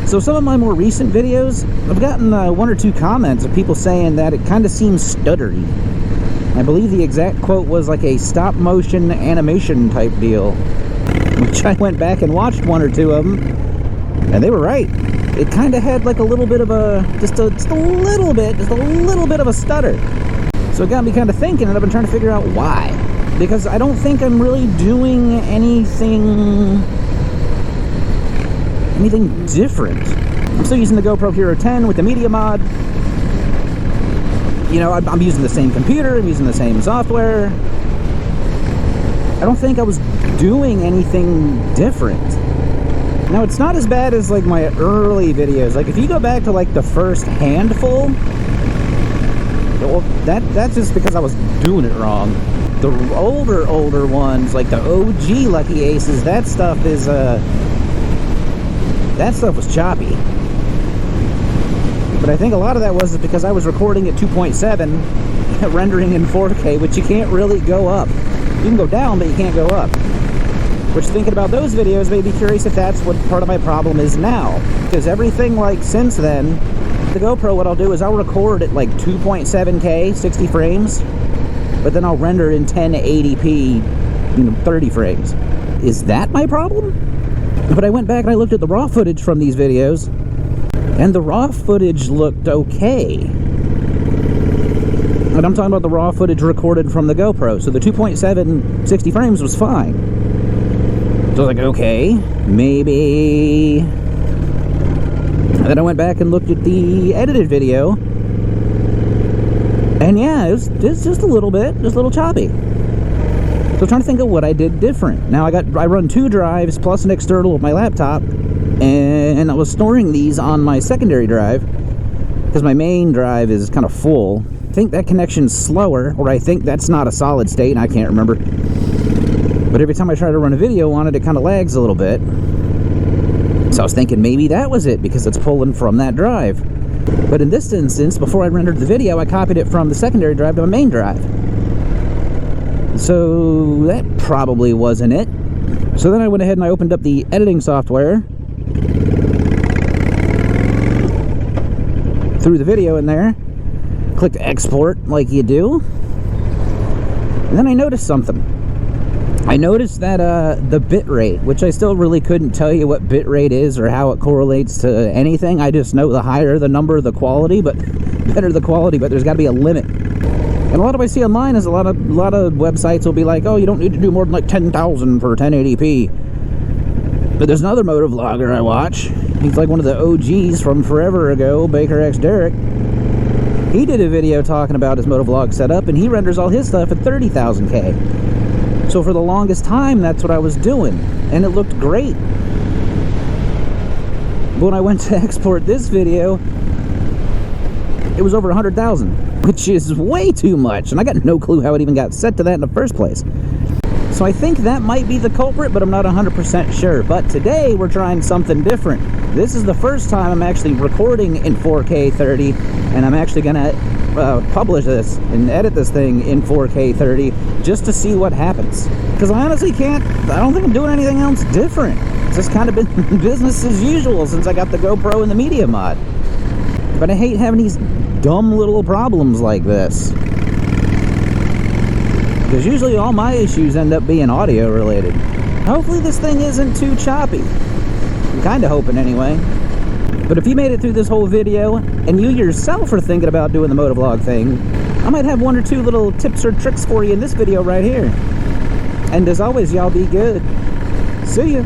So some of my more recent videos, I've gotten one or two comments of people saying that it kind of seems stuttery. I believe the exact quote was like a stop motion animation type deal, which I went back and watched one or two of them, and they were right. It kind of had like a little bit of a, just a little bit of a stutter. So it got me kind of thinking, and I've been trying to figure out why. Because I don't think I'm really doing anything different. I'm still using the GoPro Hero 10 with the media mod. You know, I'm using the same computer, I'm using the same software. I don't think I was doing anything different. Now, it's not as bad as like my early videos. Like if you go back to like the first handful, well, that's just because I was doing it wrong. The older ones, like the OG Lucky Aces, that stuff was choppy. But I think a lot of that was because I was recording at 2.7, rendering in 4K, which you can't really go up. You can go down, but you can't go up. Which, thinking about those videos, made me curious if that's what part of my problem is now. Because everything like since then, the GoPro, what I'll do is I'll record at like 2.7K, 60 frames, but then I'll render in 1080p, 30 frames. Is that my problem? But I went back and I looked at the raw footage from these videos, and the raw footage looked okay. And I'm talking about the raw footage recorded from the GoPro. So the 2.7 60 frames was fine. So I was like, okay, maybe. And then I went back and looked at the edited video. And yeah, it's just a little bit, just a little choppy. So I'm trying to think of what I did different. Now I run 2 drives plus an external of my laptop. And I was storing these on my secondary drive because my main drive is kind of full. I think that connection's slower, or I think that's not a solid state, and I can't remember. But every time I try to run a video on it, it kind of lags a little bit. So I was thinking maybe that was it, because it's pulling from that drive. But in this instance, before I rendered the video, I copied it from the secondary drive to my main drive. So that probably wasn't it. So then I went ahead and I opened up the editing software, threw the video in there, clicked export like you do, and then I noticed something. I noticed that the bit rate, which I still really couldn't tell you what bit rate is or how it correlates to anything. I just know the higher the number, the quality, but better the quality, but there's got to be a limit. And a lot of what I see online is a lot of websites will be like, oh, you don't need to do more than like 10,000 for 1080p. But there's another motovlogger I watch. He's like one of the OGs from forever ago, Baker X Derek. He did a video talking about his motovlog setup, and he renders all his stuff at 30,000K. So for the longest time, that's what I was doing, and it looked great. But when I went to export this video, it was over 100,000, which is way too much, and I got no clue how it even got set to that in the first place. So I think that might be the culprit, but I'm not 100% sure. But today, we're trying something different. This is the first time I'm actually recording in 4K 30, and I'm actually going to publish this and edit this thing in 4K 30 just to see what happens. Because I honestly I don't think I'm doing anything else different. It's just kind of been business as usual since I got the GoPro and the media mod. But I hate having these dumb little problems like this. Because usually all my issues end up being audio related. Hopefully this thing isn't too choppy. I'm kind of hoping anyway. But if you made it through this whole video, and you yourself are thinking about doing the motovlog thing, I might have 1 or 2 little tips or tricks for you in this video right here. And as always, y'all be good. See ya.